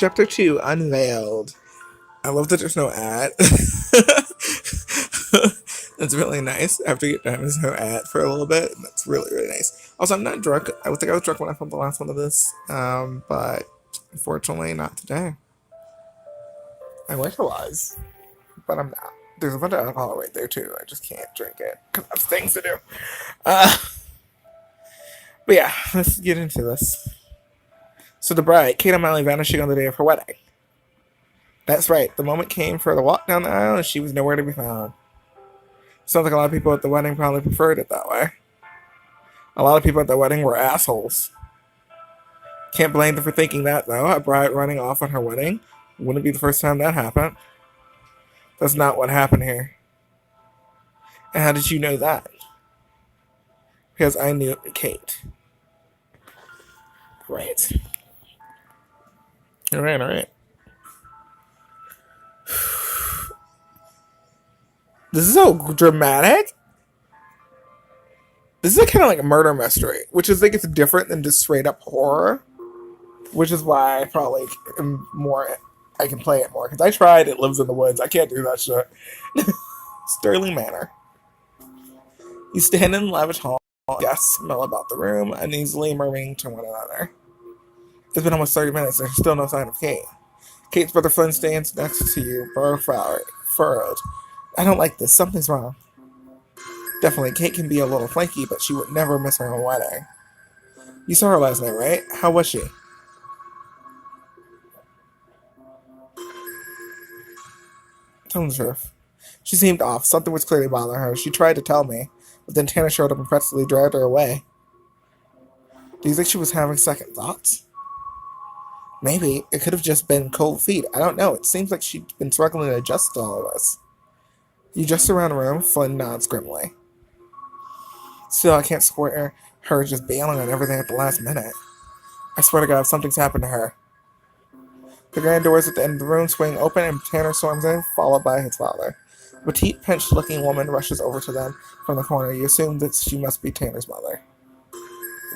Chapter 2 Unveiled. I love that there's no ad. That's really nice. After you get done, there's no ad for a little bit. That's really, really nice. Also, I'm not drunk. I would think I was drunk when I filmed the last one of this, but unfortunately, not today. I wish I was, but I'm not. There's a bunch of alcohol right there, too. I just can't drink it because I have things to do. Uh, but yeah, let's get into this. So, the bride, Kate O'Malley, vanishing on the day of her wedding. That's right, the moment came for her to walk down the aisle and she was nowhere to be found. Sounds like a lot of people at the wedding probably preferred it that way. A lot of people at the wedding were assholes. Can't blame them for thinking that, though. A bride running off on her wedding wouldn't be the first time that happened. That's not what happened here. And how did you know that? Because I knew Kate. Right. Alright. This is so dramatic. This is kind of like a murder mystery, which is like it's different than just straight up horror, which is why I probably am more. I can play it more because I tried. It Lives in the Woods. I can't do that shit. Sterling Manor. You stand in the lavish hall. Guests smell about the room, uneasily murmuring to one another. It's been almost 30 minutes. There's still no sign of Kate. Kate's brother Flynn stands next to you, brow furrowed. I don't like this. Something's wrong. Definitely, Kate can be a little flaky, but she would never miss her own wedding. You saw her last night, right? How was she? Tell the truth. She seemed off. Something was clearly bothering her. She tried to tell me, but then Tanner showed up and practically dragged her away. Do you think she was having second thoughts? Maybe. It could have just been cold feet. I don't know. It seems like she'd been struggling to adjust to all of this. You just around the room? Flynn nods grimly. Still, I can't support her just bailing on everything at the last minute. I swear to God, if something's happened to her. The grand doors at the end of the room swing open and Tanner storms in, followed by his father. A petite, pinched-looking woman rushes over to them from the corner. You assume that she must be Tanner's mother.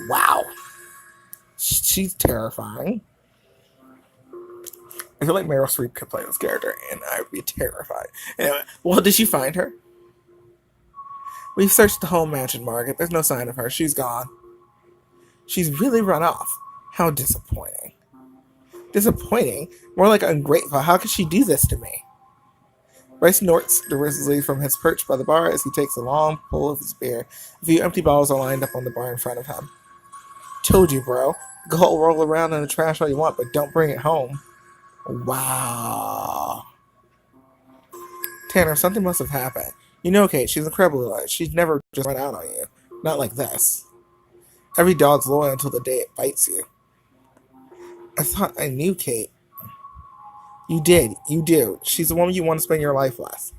Wow. She's terrifying. I feel like Meryl Streep could play this character, and I would be terrified. Anyway, well, did you find her? We've searched the whole mansion, Margaret. There's no sign of her. She's gone. She's really run off. How disappointing. Disappointing? More like ungrateful. How could she do this to me? Bryce snorts derisively from his perch by the bar as he takes a long pull of his beer. A few empty bottles are lined up on the bar in front of him. Told you, bro. Go roll around in the trash all you want, but don't bring it home. Wow. Tanner, something must have happened. You know Kate, she's incredibly loyal. She'd never just run out on you. Not like this. Every dog's loyal until the day it bites you. I thought I knew Kate. You did. You do. She's the woman you want to spend your life with.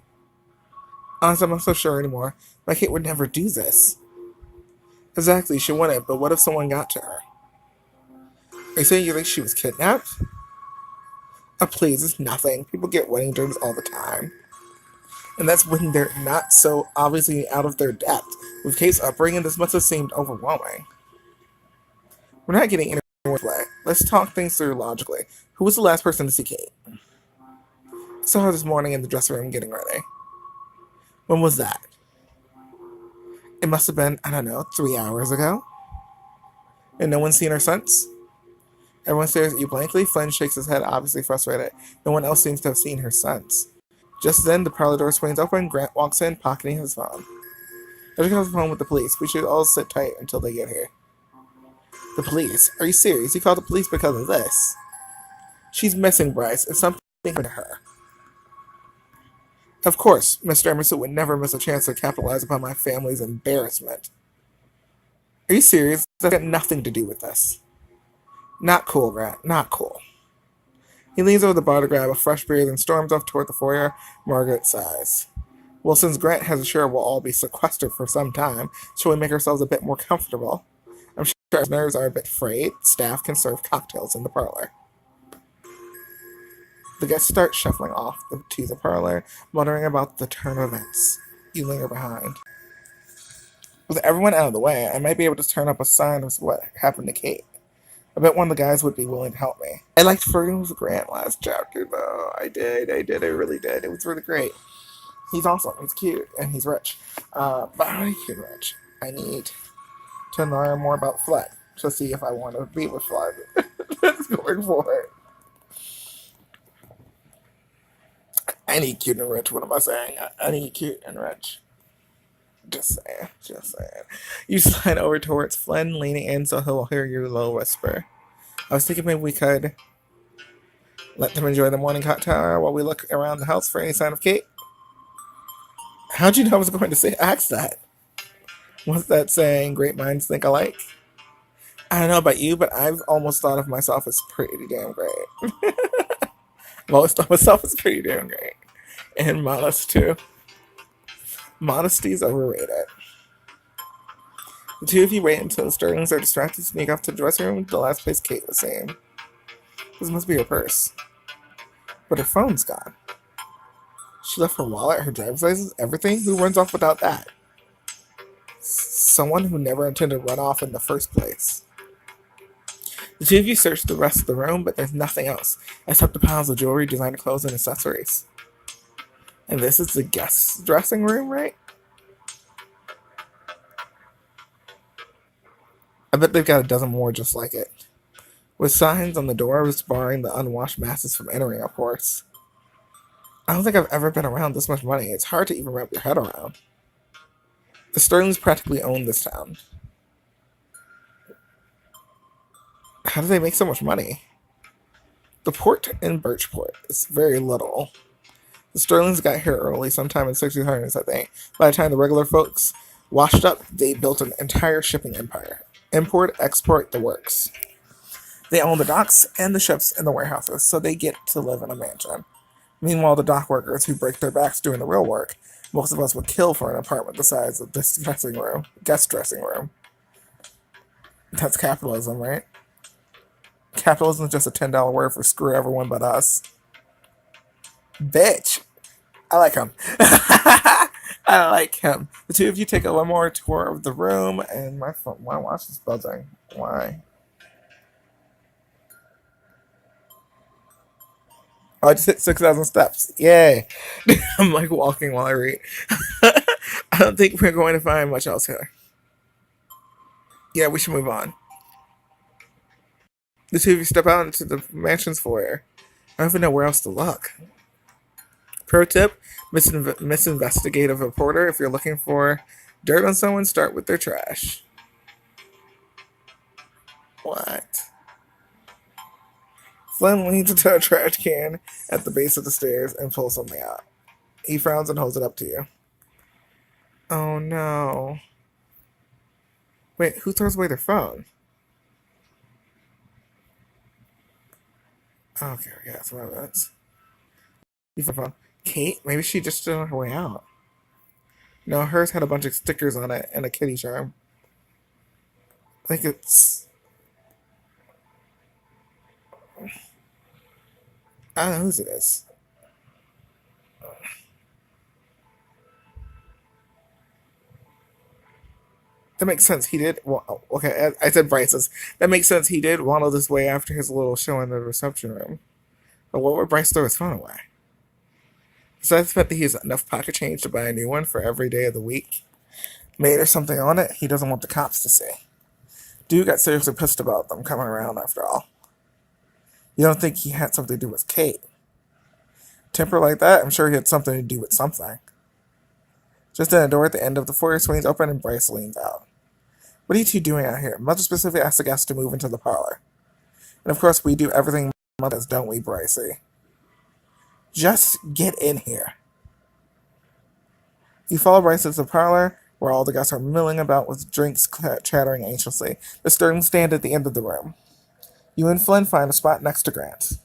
Honestly, I'm not so sure anymore. My Kate would never do this. Exactly, she wouldn't, but what if someone got to her? Are you saying you think she was kidnapped? Oh, please, it's nothing. People get wedding dreams all the time. And that's when they're not so obviously out of their depth. With Kate's upbringing, this must have seemed overwhelming. We're not getting anywhere way. Let's talk things through logically. Who was the last person to see Kate? I saw her this morning in the dressing room getting ready. When was that? It must have been, I don't know, 3 hours ago. And no one's seen her since? Everyone stares at you blankly. Flynn shakes his head, obviously frustrated. No one else seems to have seen her since. Just then, the parlor door swings open. Grant walks in, pocketing his phone. There's a phone with the police. We should all sit tight until they get here. The police? Are you serious? You called the police because of this? She's missing, Bryce. It's something to her. Of course, Mr. Emerson would never miss a chance to capitalize upon my family's embarrassment. Are you serious? That's got nothing to do with this. Not cool, Grant. Not cool. He leans over the bar to grab a fresh beer, then storms off toward the foyer. Margaret sighs. Well, since Grant has assured we'll all be sequestered for some time, shall we make ourselves a bit more comfortable? I'm sure his nerves are a bit frayed. Staff can serve cocktails in the parlor. The guests start shuffling off to the parlor, muttering about the turn of events. You linger behind. With everyone out of the way, I might be able to turn up a sign of what happened to Kate. I bet one of the guys would be willing to help me. I liked Fergus Grant last chapter, though. I really did. It was really great. He's awesome. He's cute, and he's rich. But I like being rich. I need to learn more about Flood to see if I want to be with Flood. That's going for it. I need cute and rich. What am I saying? I need cute and rich. Just saying. Just saying. You slide over towards Flynn, leaning in so he'll hear your low whisper. I was thinking maybe we could let them enjoy the morning cocktail while we look around the house for any sign of Kate. How'd you know I was going to say ask that? What's that saying? Great minds think alike? I don't know about you, but I've almost thought of myself as pretty damn great. I've always thought myself as pretty damn great. And modest, too. Modesty's overrated. The two of you wait until the Sterlings are distracted, sneak off to the dressing room, the last place Kate was seen. This must be her purse. But her phone's gone. She left her wallet, her driver's license, everything? Who runs off without that? Someone who never intended to run off in the first place. The two of you search the rest of the room, but there's nothing else, except the piles of jewelry, designer clothes, and accessories. And this is the guest dressing room, right? I bet they've got a dozen more just like it. With signs on the doors barring the unwashed masses from entering, of course. I don't think I've ever been around this much money. It's hard to even wrap your head around. The Sterlings practically own this town. How do they make so much money? The port in Birchport is very little. The Sterlings got here early, sometime in 1600s, I think. By the time the regular folks washed up, they built an entire shipping empire. Import, export, the works. They own the docks and the ships and the warehouses, so they get to live in a mansion. Meanwhile, the dock workers who break their backs doing the real work, most of us would kill for an apartment the size of this guest dressing room. That's capitalism, right? Capitalism is just a $10 word for screw everyone but us. Bitch. I like him. I like him. The two of you take a one more tour of the room, and my watch is buzzing. Why? Oh, I just hit 6,000 steps. Yay. I'm like walking while I read. I don't think we're going to find much else here. Yeah, we should move on. The two of you step out into the mansion's foyer. I don't even know where else to look. Pro tip, misinvestigative reporter, if you're looking for dirt on someone, start with their trash. What? Flynn leans into a trash can at the base of the stairs and pulls something out. He frowns and holds it up to you. Oh no. Wait, who throws away their phone? Okay, yeah, that's what it is. You phone. Kate? Maybe she just stood on her way out. No, hers had a bunch of stickers on it and a kitty charm. I think it's. I don't know whose it is. That makes sense. He did. Well, okay, I said Bryce's. That makes sense. He did waddle this way after his little show in the reception room. But what would Bryce throw his phone away? Besides the fact that he has enough pocket change to buy a new one for every day of the week, made or something on it, he doesn't want the cops to see. Dude got seriously pissed about them coming around after all. You don't think he had something to do with Kate? Temper like that, I'm sure he had something to do with something. Just then, a door at the end of the foyer swings open and Bryce leans out. What are you two doing out here? Mother specifically asked the guests to move into the parlor. And of course, we do everything Mother does, don't we, Brycey? Just get in here. You follow Bryce into the parlor, where all the guests are milling about with drinks chattering anxiously. The Sterlings stand at the end of the room. You and Flynn find a spot next to Grant.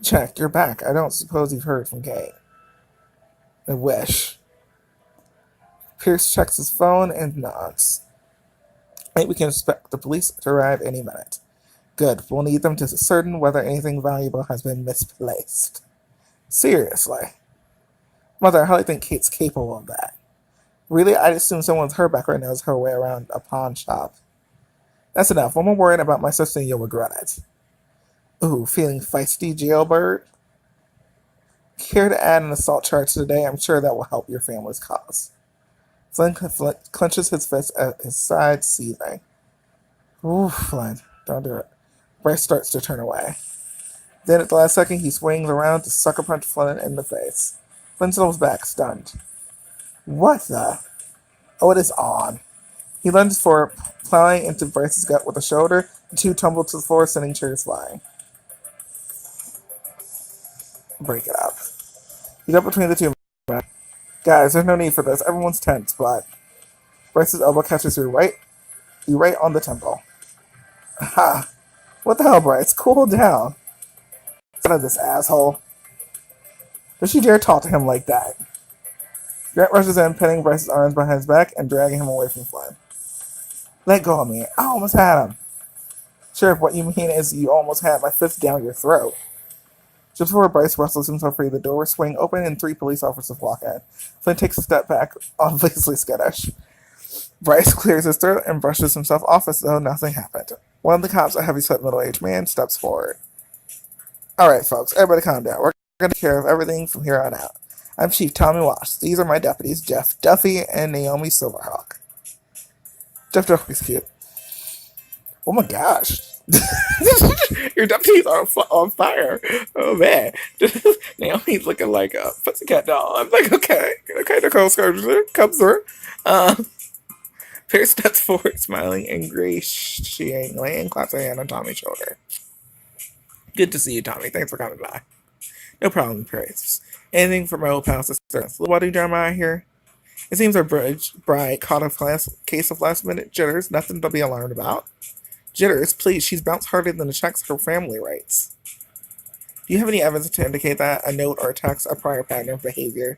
Check, you're back. I don't suppose you've heard from Kate. I wish. Pierce checks his phone and nods. I think we can expect the police to arrive any minute. Good. We'll need them to ascertain whether anything valuable has been misplaced. Seriously. Mother, I hardly think Kate's capable of that. Really? I'd assume someone's her back right now is her way around a pawn shop. That's enough. One more word about my sister and you'll regret it. Ooh, feeling feisty, jailbird? Care to add an assault charge today? I'm sure that will help your family's cause. Flynn clenches his fist at his side, seething. Ooh, Flynn, don't do it. Bryce starts to turn away. Then at the last second, he swings around to sucker punch Flynn in the face. Flynn settles back, stunned. What the? Oh, it is on. He lunges for plowing into Bryce's gut with a shoulder. The two tumble to the floor, sending chairs flying. Break it up. You jump between the two men. Guys, there's no need for this. Everyone's tense, but Bryce's elbow catches you right on the temple. Ha! What the hell, Bryce? Cool down. Son of this asshole. Does she dare talk to him like that? Grant rushes in, pinning Bryce's arms behind his back and dragging him away from Flynn. Let go of me. I almost had him. Sheriff, what you mean is you almost had my fist down your throat. Just before Bryce wrestles himself free, the door swings open and three police officers walk in. Flynn takes a step back, obviously skittish. Bryce clears his throat and brushes himself off as though nothing happened. One of the cops, a heavy-set middle-aged man, steps forward. All right, folks, everybody calm down. We're going to take care of everything from here on out. I'm Chief Tommy Walsh. These are my deputies, Jeff Duffy and Naomi Silverhawk. Jeff Duffy's cute. Oh my gosh. Your deputies are on fire. Oh man. Naomi's looking like a pussycat doll. I'm like, okay, Nicole Scourger comes through. Pierce steps forward, smiling ingratiatingly, and claps a hand on Tommy's shoulder. Good to see you, Tommy. Thanks for coming by. No problem, Pierce. Anything for my old pal sister. What do drama here? It seems our bride caught a case of last-minute jitters. Nothing to be alarmed about. Jitters, please. She's bounced harder than the checks her family writes. Do you have any evidence to indicate that? A note or a text, a prior pattern of behavior?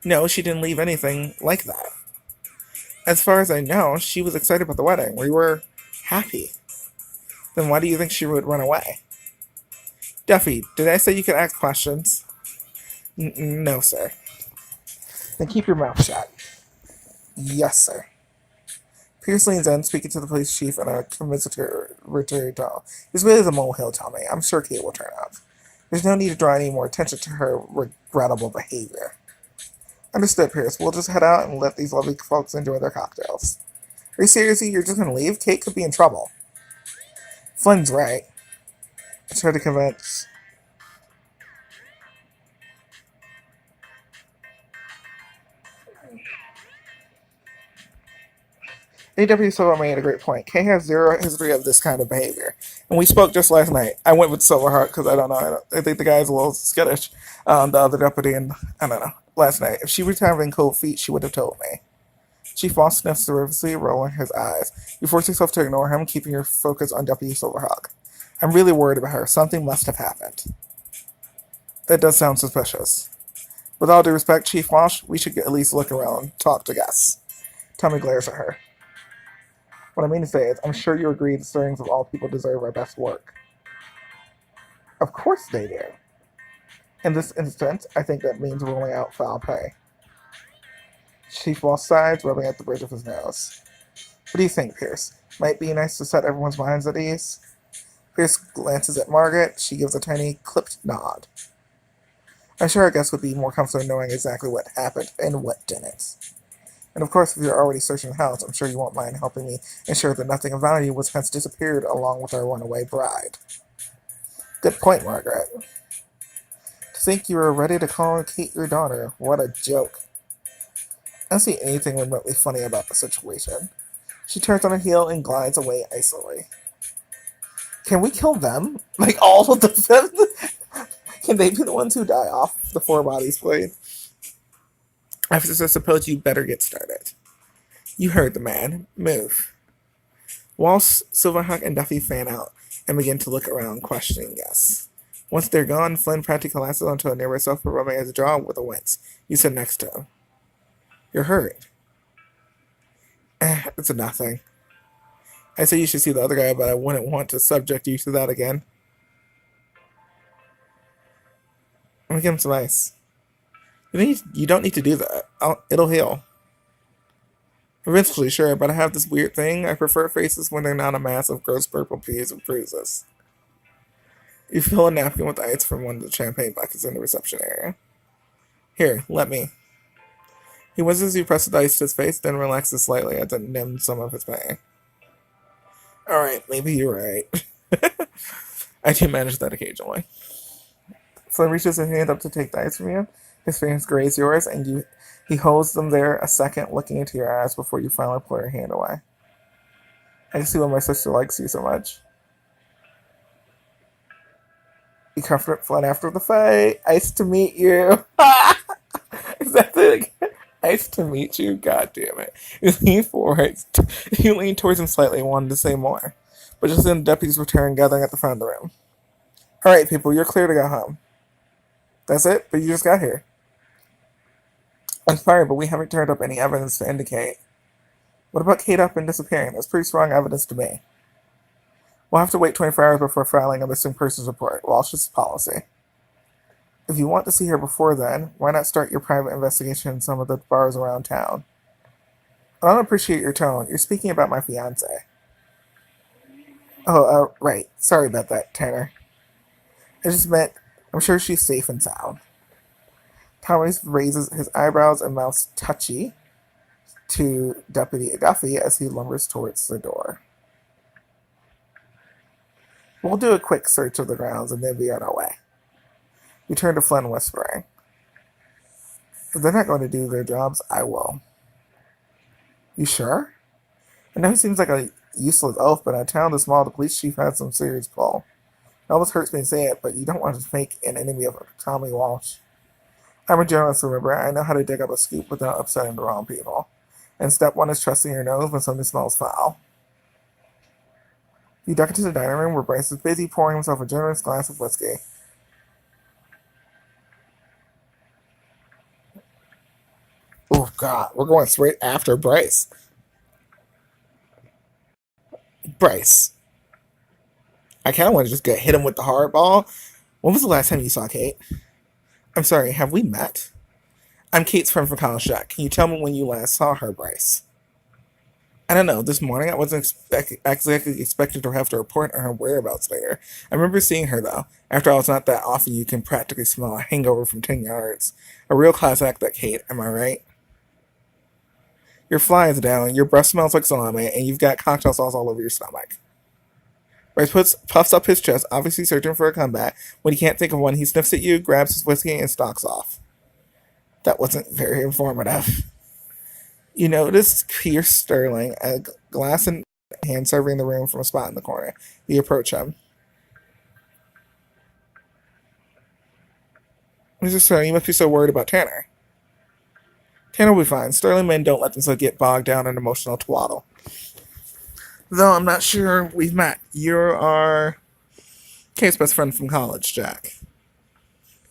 No, she didn't leave anything like that. As far as I know, she was excited about the wedding. We were happy. Then why do you think she would run away? Duffy, did I say you could ask questions? No, sir. Then keep your mouth shut. Yes, sir. Pierce leans in, speaking to the police chief in a convincing tone. This really is a molehill, Tommy. I'm sure Kate will turn up. There's no need to draw any more attention to her regrettable behavior. Understood, Pierce. We'll just head out and let these lovely folks enjoy their cocktails. Are you seriously? You're just going to leave? Kate could be in trouble. Flynn's right. I tried to convince... AW Silver made a great point. Kay has zero history of this kind of behavior. And we spoke just last night. I went with Silverheart because I don't know. I think the guy's a little skittish. The other deputy, and I don't know. Last night. If she was having cold feet, she would have told me. Chief Moss sniffs nervously, rolling his eyes. You force yourself to ignore him, keeping your focus on Deputy Silverhawk. I'm really worried about her. Something must have happened. That does sound suspicious. With all due respect, Chief Moss, we should at least look around and talk to guests. Tommy glares at her. What I mean to say is, I'm sure you agree the stirrings of all people deserve our best work. Of course they do. In this instance, I think that means ruling out foul play. Chief Moss sighs, rubbing at the bridge of his nose. What do you think, Pierce? Might be nice to set everyone's minds at ease? Pierce glances at Margaret. She gives a tiny, clipped nod. I'm sure our guests would be more comfortable knowing exactly what happened and what didn't. And of course, if you're already searching the house, I'm sure you won't mind helping me ensure that nothing of value was hence disappeared along with our runaway bride. Good point, Margaret. To think you were ready to call Kate your daughter. What a joke. I don't see anything remotely funny about the situation. She turns on her heel and glides away icily. Can we kill them? Like all of them? Can they be the ones who die off the four bodies, please? I suppose you better get started. You heard the man. Move. Walsh, Silverhawk, and Duffy fan out and begin to look around, questioning guests. Once they're gone, Flynn practically collapses onto a nearby sofa, rubbing his jaw with a wince. You sit next to him. You're hurt. It's a nothing. I say you should see the other guy, but I wouldn't want to subject you to that again. I'm gonna give him some ice. You don't need to do that. It'll heal. Eventually, sure, but I have this weird thing. I prefer faces when they're not a mass of gross purple peas with bruises. You fill a napkin with ice from one of the champagne buckets in the reception area. Here, let me. He whizzes you press the ice to his face, then relaxes slightly as it numbs some of his pain. Alright, maybe you're right. I do manage that occasionally. So he reaches his hand up to take the ice from you. His fingers graze yours, and he holds them there a second, looking into your eyes before you finally pull your hand away. I can see why my sister likes you so much. You comfort Flynn after the fight. Ice to meet you. Is that the nice to meet you? God damn it. You lean forward. You lean towards him slightly and wanted to say more. But just then the deputies return, gathering at the front of the room. Alright, people, you're clear to go home. That's it? But you just got here. I'm sorry, but we haven't turned up any evidence to indicate. What about Kate up and disappearing? That's pretty strong evidence to me. We'll have to wait 24 hours before filing a missing persons report. Walsh's policy. If you want to see her before then, why not start your private investigation in some of the bars around town? I don't appreciate your tone. You're speaking about my fiance. Oh, right. Sorry about that, Tanner. I just meant, I'm sure she's safe and sound. Thomas raises his eyebrows and mouths touchy to Deputy Duffy as he lumbers towards the door. We'll do a quick search of the grounds and then be on our way. You turn to Flynn, whispering, if they're not going to do their jobs, I will. You sure? I know he seems like a useless elf, but in a town this small, the police chief has some serious pull. It almost hurts me to say it, but you don't want to make an enemy of Tommy Walsh. I'm a journalist, remember. I know how to dig up a scoop without upsetting the wrong people. And step one is trusting your nose when something smells foul. You duck into the dining room where Bryce is busy pouring himself a generous glass of whiskey. Oh, God. We're going straight after Bryce. Bryce. I kind of want to just hit him with the hardball. When was the last time you saw Kate? I'm sorry, have we met? I'm Kate's friend from College Jack. Can you tell me when you last saw her, Bryce? I don't know. This morning I wasn't exactly expected to have to report on her whereabouts later. I remember seeing her, though. After all, it's not that often you can practically smell a hangover from 10 yards. A real class act, that Kate, am I right? Your fly is down, your breath smells like salami, and you've got cocktail sauce all over your stomach. Bryce puffs up his chest, obviously searching for a comeback. When he can't think of one, he sniffs at you, grabs his whiskey, and stalks off. That wasn't very informative. You notice Pierce Sterling, a glass in hand, serving the room from a spot in the corner. You approach him. Mr. Sterling, you must be so worried about Tanner. Tanner will be fine. Sterling men don't let themselves get bogged down in emotional twaddle. Though I'm not sure we've met. You're our Kate's best friend from college, Jack.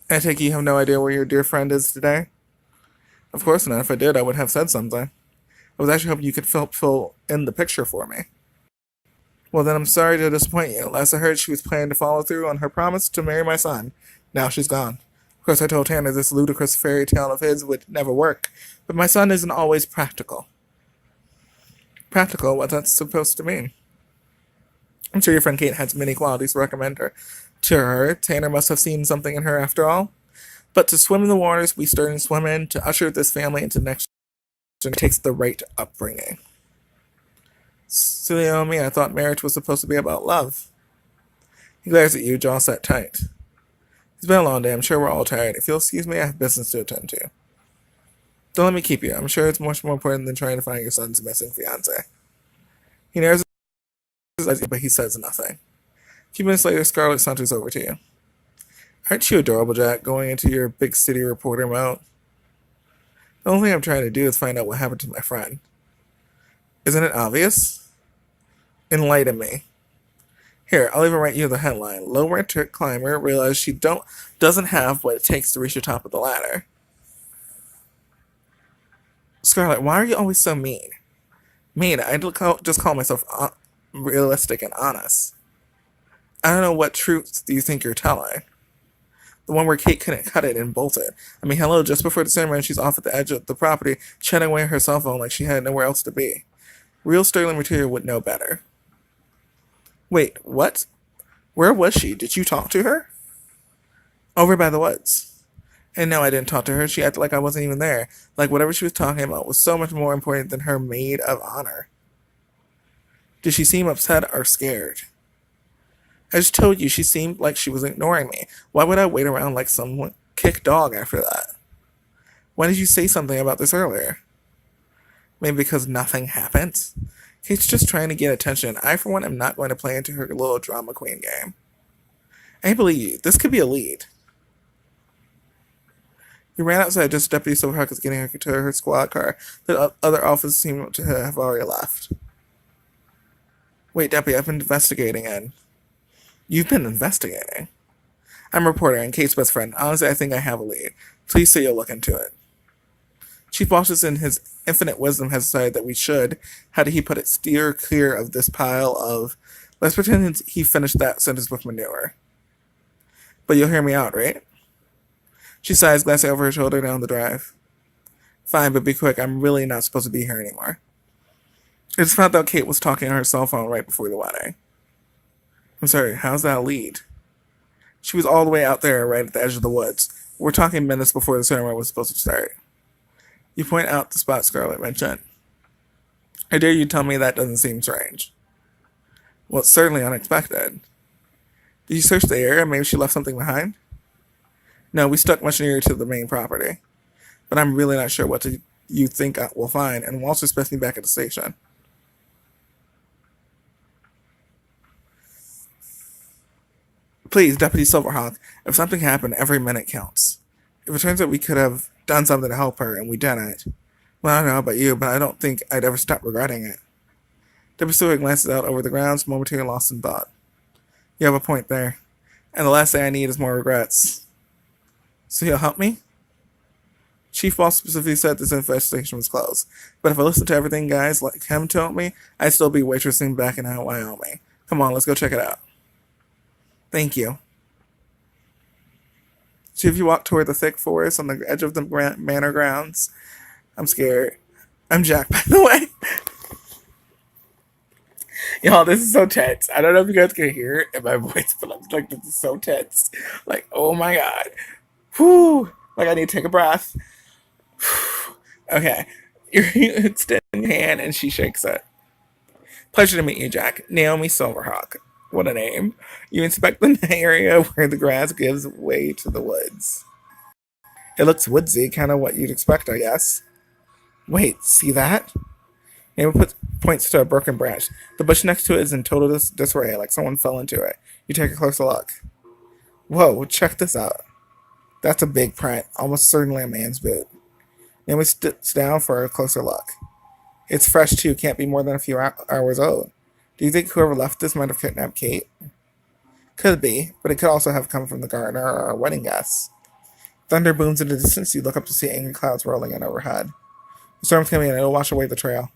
I take it you have no idea where your dear friend is today? Of course not. If I did, I would have said something. I was actually hoping you could fill in the picture for me. Well, then I'm sorry to disappoint you. Last I heard, she was planning to follow through on her promise to marry my son. Now she's gone. Of course, I told Tanner this ludicrous fairy tale of his would never work, but my son isn't always practical. Practical? What that's supposed to mean? I'm sure your friend Kate has many qualities to recommend her to her. Tanner must have seen something in her after all. But to swim in the waters we stir and swim in, to usher this family into the next generation, takes the right upbringing. Silly old me, I thought marriage was supposed to be about love. He glares at you, jaw set tight. It's been a long day. I'm sure we're all tired. If you'll excuse me, I have business to attend to. Don't let me keep you. I'm sure it's much more important than trying to find your son's missing fiance. He narrows his eyes, but he says nothing. A few minutes later, Scarlett saunters over to you. Aren't you adorable, Jack, going into your big city reporter mode? The only thing I'm trying to do is find out what happened to my friend. Isn't it obvious? Enlighten me. Here, I'll even write you the headline. Low rent climber realizes she doesn't have what it takes to reach the top of the ladder. Scarlett, why are you always so mean? Mean? I just call myself realistic and honest. I don't know what truths do you think you're telling. The one where Kate couldn't cut it and bolted. I mean, hello, just before the ceremony, she's off at the edge of the property, chatting away her cell phone like she had nowhere else to be. Real sterling material would know better. Wait, what? Where was she? Did you talk to her? Over by the woods. And no, I didn't talk to her. She acted like I wasn't even there. Like whatever she was talking about was so much more important than her maid of honor. Did she seem upset or scared? I just told you she seemed like she was ignoring me. Why would I wait around like some kick dog after that? Why did you say something about this earlier? Maybe because nothing happened? Kate's just trying to get attention. I, for one, am not going to play into her little drama queen game. I believe you. This could be a lead. He ran outside just as Deputy Silverhawk was getting her to her squad car. The other officers seemed to have already left. Wait, Deputy, I've been investigating and... You've been investigating? I'm a reporter and Kate's best friend. Honestly, I think I have a lead. Please say you'll look into it. Chief Walsh's in his infinite wisdom has decided that we should, how did he put it, steer clear of this pile of... Let's pretend he finished that sentence with manure. But you'll hear me out, right? She sighs, glancing over her shoulder down the drive. Fine, but be quick. I'm really not supposed to be here anymore. I just found out Kate was talking on her cell phone right before the wedding. I'm sorry, how's that a lead? She was all the way out there, right at the edge of the woods. We're talking minutes before the ceremony was supposed to start. You point out the spot Scarlett mentioned. I dare you tell me that doesn't seem strange. Well, it's certainly unexpected. Did you search the area? Maybe she left something behind? No, we stuck much nearer to the main property. But I'm really not sure what you think we'll find, and Walsh expects me back at the station. Please, Deputy Silverhawk, if something happened, every minute counts. If it turns out we could have done something to help her, and we didn't, well, I don't know about you, but I don't think I'd ever stop regretting it. Deputy Silverhawk glances out over the grounds, momentarily lost in thought. You have a point there. And the last thing I need is more regrets. So you'll help me? Chief Walsh specifically said this investigation was closed. But if I listened to everything guys like him told me, I'd still be waitressing back in Wyoming. Come on, let's go check it out. Thank you. Chief, you walk toward the thick forest on the edge of the manor grounds. I'm scared. I'm Jack, by the way. Y'all, this is so tense. I don't know if you guys can hear it in my voice, but I'm like, this is so tense. Like, oh my god. Whew. Like, I need to take a breath. Okay. You extend your hand and she shakes it. Pleasure to meet you, Jack. Naomi Silverhawk. What a name. You inspect the area where the grass gives way to the woods. It looks woodsy, kind of what you'd expect, I guess. Wait, see that? Naomi points to a broken branch. The bush next to it is in total disarray, like someone fell into it. You take a closer look. Whoa, check this out. That's a big print, almost certainly a man's boot. Naomi sits down for a closer look. It's fresh too, can't be more than a few hours old. Do you think whoever left this might have kidnapped Kate? Could be, but it could also have come from the gardener or our wedding guests. Thunder booms in the distance, you look up to see angry clouds rolling in overhead. The storm's coming in, it'll wash away the trail.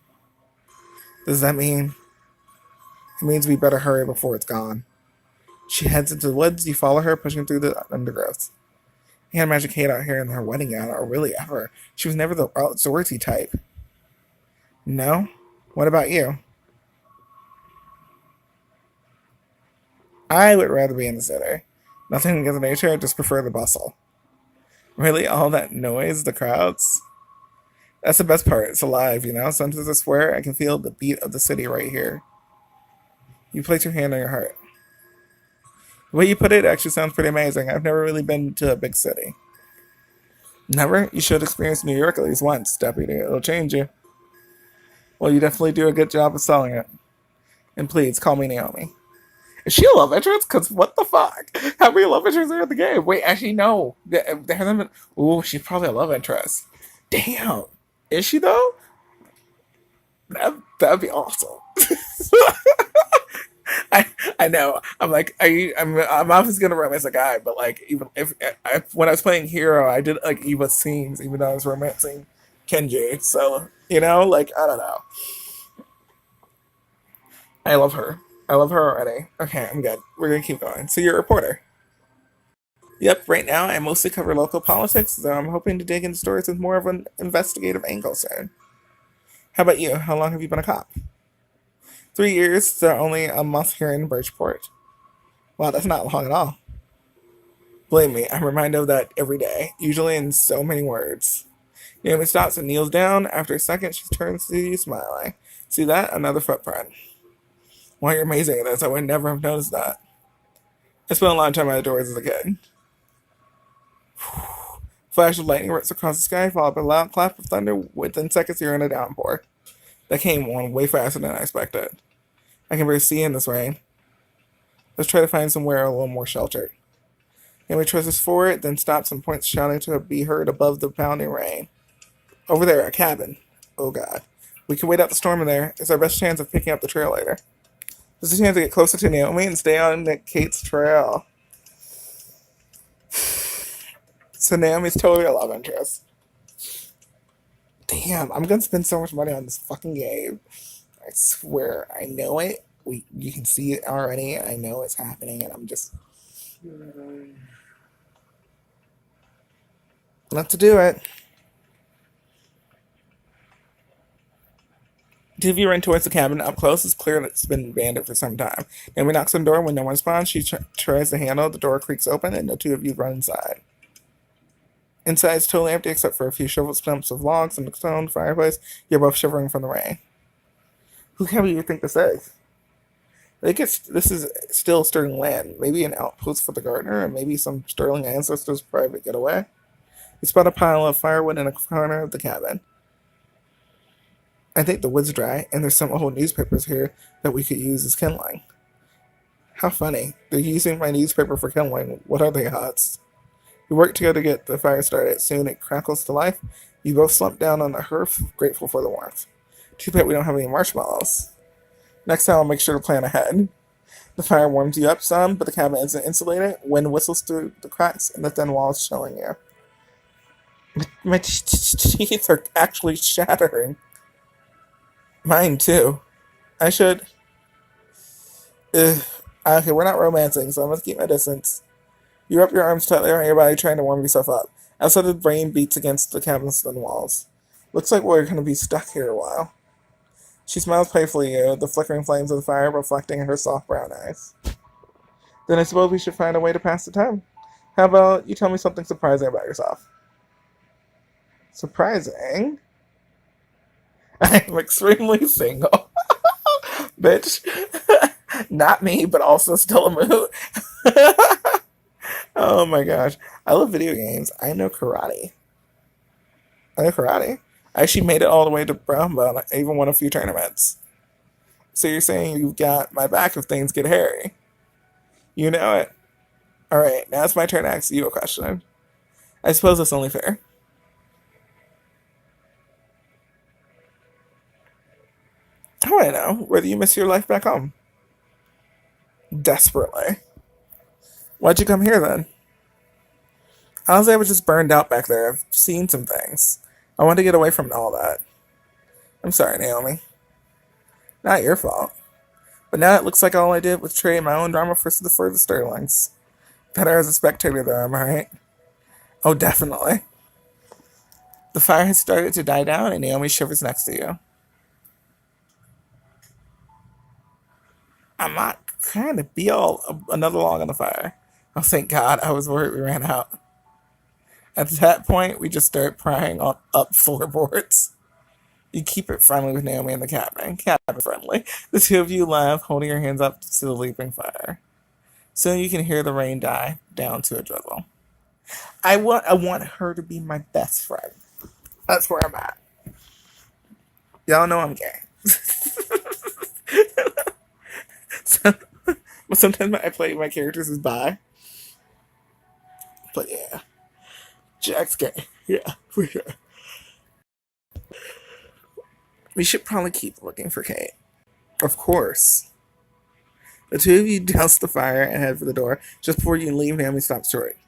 Does that mean? It means we better hurry before it's gone. She heads into the woods, you follow her, pushing through the undergrowth. I can't imagine Kate out here in her wedding gown, or really ever. She was never the outdoorsy type. No? What about you? I would rather be in the city. Nothing against nature, I just prefer the bustle. Really, all that noise, the crowds? That's the best part. It's alive, you know? Sometimes I swear I can feel the beat of the city right here. You place your hand on your heart. The way you put it actually sounds pretty amazing. I've never really been to a big city. Never? You should experience New York at least once, Deputy. It'll change you. Well, you definitely do a good job of selling it. And please, call me Naomi. Is she a love interest? Because what the fuck? How many love interests are in the game? Wait, actually, no. There hasn't been... Ooh, she's probably a love interest. Damn. Is she, though? That'd be awesome. I know. I'm like, I'm obviously gonna romance a guy, but like, even if when I was playing Hero, I did like Eva scenes, even though I was romancing Kenji. So like I don't know. I love her. I love her already. Okay, I'm good. We're gonna keep going. So you're a reporter. Yep, right now I mostly cover local politics, though I'm hoping to dig into stories with more of an investigative angle soon. How about you? How long have you been a cop? 3 years, so only a month here in Bridgeport. Wow, that's not long at all. Believe me, I'm reminded of that every day, usually in so many words. Naomi stops and kneels down. After a second, she turns to you, smiling. See that? Another footprint. Well, you're amazing at this. I would never have noticed that. I spent a lot of time outdoors as a kid. Flash of lightning rips across the sky, followed by a loud clap of thunder. Within seconds, you're in a downpour. That came on way faster than I expected. I can barely see in this rain. Let's try to find somewhere a little more sheltered. Naomi trusses forward, then stops and points, shouting to be heard above the pounding rain. Over there, a cabin. Oh god. We can wait out the storm in there. It's our best chance of picking up the trail later. There's a chance to get closer to Naomi and stay on Kate's trail. So Naomi's totally a love interest. Damn, I'm gonna spend so much money on this fucking game. I swear, I know it. You can see it already. I know it's happening, and I'm just not to do it. TV ran towards the cabin. Up close, it's clear that it's been abandoned for some time. Naomi knocks on the door. When no one responds, she tries the handle. The door creaks open, and the two of you run inside. Inside is totally empty except for a few shovel stumps of logs and a stone fireplace. You're both shivering from the rain. Who can you think this is? I think this is still Sterling land. Maybe an outpost for the gardener, and maybe some Sterling ancestors' private getaway. You spot a pile of firewood in a corner of the cabin. I think the wood's dry, and there's some old newspapers here that we could use as kindling. How funny. They're using my newspaper for kindling. What are the odds? We work together to get the fire started. Soon it crackles to life. You both slump down on the hearth, grateful for the warmth. Too bad we don't have any marshmallows. Next time I'll make sure to plan ahead. The fire warms you up some, but the cabin isn't insulated. Wind whistles through the cracks, and the thin walls chilling you. My teeth are actually shattering. Mine too. I should. Ugh. Okay, we're not romancing, so I must keep my distance. You wrap your arms tightly around your body, trying to warm yourself up. Outside, the rain beats against the cabin's thin walls. Looks like we're going to be stuck here a while. She smiles playfully at you, the flickering flames of the fire reflecting in her soft brown eyes. Then I suppose we should find a way to pass the time. How about you tell me something surprising about yourself? Surprising? I'm extremely single. Bitch. Not me, but also still a moot. Oh my gosh. I love video games. I know karate. I know karate. I actually made it all the way to brown belt. I even won a few tournaments. So you're saying you've got my back if things get hairy. You know it. Alright, now it's my turn to ask you a question. I suppose that's only fair. How do I know whether you miss your life back home? Desperately. Why'd you come here then? Honestly, I was just burned out back there. I've seen some things. I want to get away from all that. I'm sorry, Naomi. Not your fault. But now it looks like all I did was trade my own drama for the Sterlings. Better as a spectator, though, am I right? Oh, definitely. The fire has started to die down, and Naomi shivers next to you. I'm not trying to be all another log on the fire. Oh, thank God. I was worried we ran out. At that point, we just start prying up floorboards. You keep it friendly with Naomi and the cabin. Cabin friendly. The two of you laugh, holding your hands up to the leaping fire. Soon you can hear the rain die down to a drizzle. I want her to be my best friend. That's where I'm at. Y'all know I'm gay. So, but sometimes I play my characters as bi. But yeah, Jack's gay. Yeah, for sure. We should probably keep looking for Kate. Of course. The two of you douse the fire and head for the door. Just before you leave, Naomi stops short.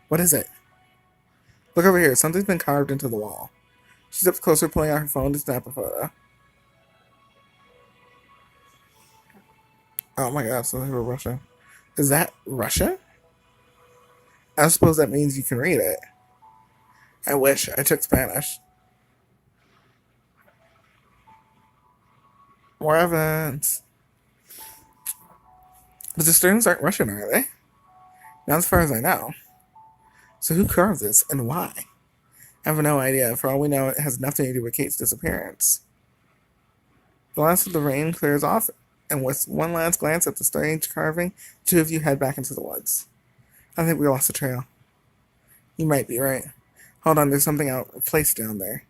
What is it? Look over here. Something's been carved into the wall. She steps closer, pulling out her phone to snap a photo. Oh my god, something from Russia. Is that Russia? I suppose that means you can read it. I wish I took Spanish. More evidence. But the students aren't Russian, are they? Not as far as I know. So who carved this and why? I have no idea. For all we know, it has nothing to do with Kate's disappearance. The last of the rain clears off, and with one last glance at the strange carving, the two of you head back into the woods. I think we lost the trail. You might be right. Hold on, there's something out placed down there.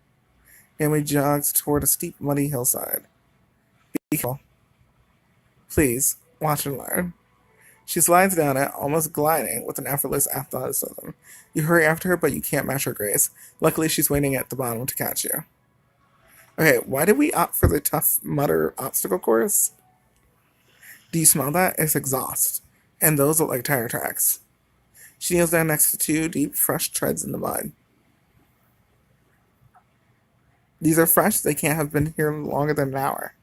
Naomi jogs toward a steep, muddy hillside. Be careful. Please, watch and learn. She slides down it, almost gliding, with an effortless athleticism. You hurry after her, but you can't match her grace. Luckily, she's waiting at the bottom to catch you. Okay, why did we opt for the Tough Mudder obstacle course? Do you smell that? It's exhaust. And those look like tire tracks. She kneels down next to two deep, fresh treads in the mud. These are fresh. They can't have been here longer than an hour.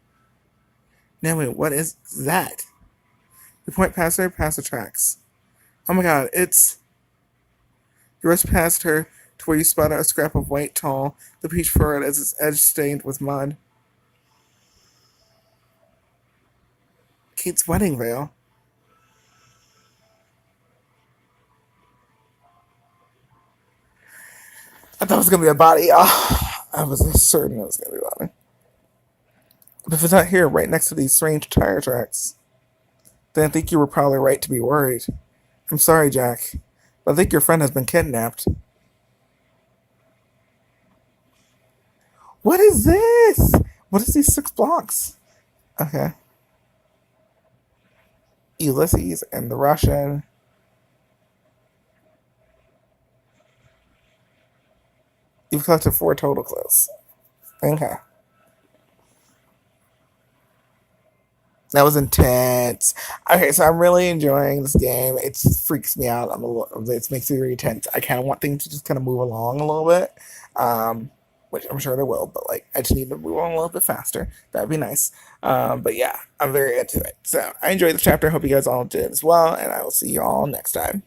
Now wait, what is that? You point past her, past the tracks. Oh my god, it's... You rush past her to where you spot a scrap of white tall, the peach furrowed as its edge stained with mud. Kate's wedding veil. I thought it was gonna be a body. Oh, I was certain it was gonna be a body. But if it's not here, right next to these strange tire tracks, then I think you were probably right to be worried. I'm sorry, Jack, but I think your friend has been kidnapped. What is this? What is these 6 blocks? Okay. Ulysses and the Russian. You've collected 4 total clues. Okay. That was intense. Okay, so I'm really enjoying this game. It just freaks me out. It makes me really tense. I kind of want things to just kind of move along a little bit, which I'm sure they will. But like, I just need to move on a little bit faster. That'd be nice. But yeah, I'm very into it. So I enjoyed the chapter. I hope you guys all did as well, and I will see you all next time.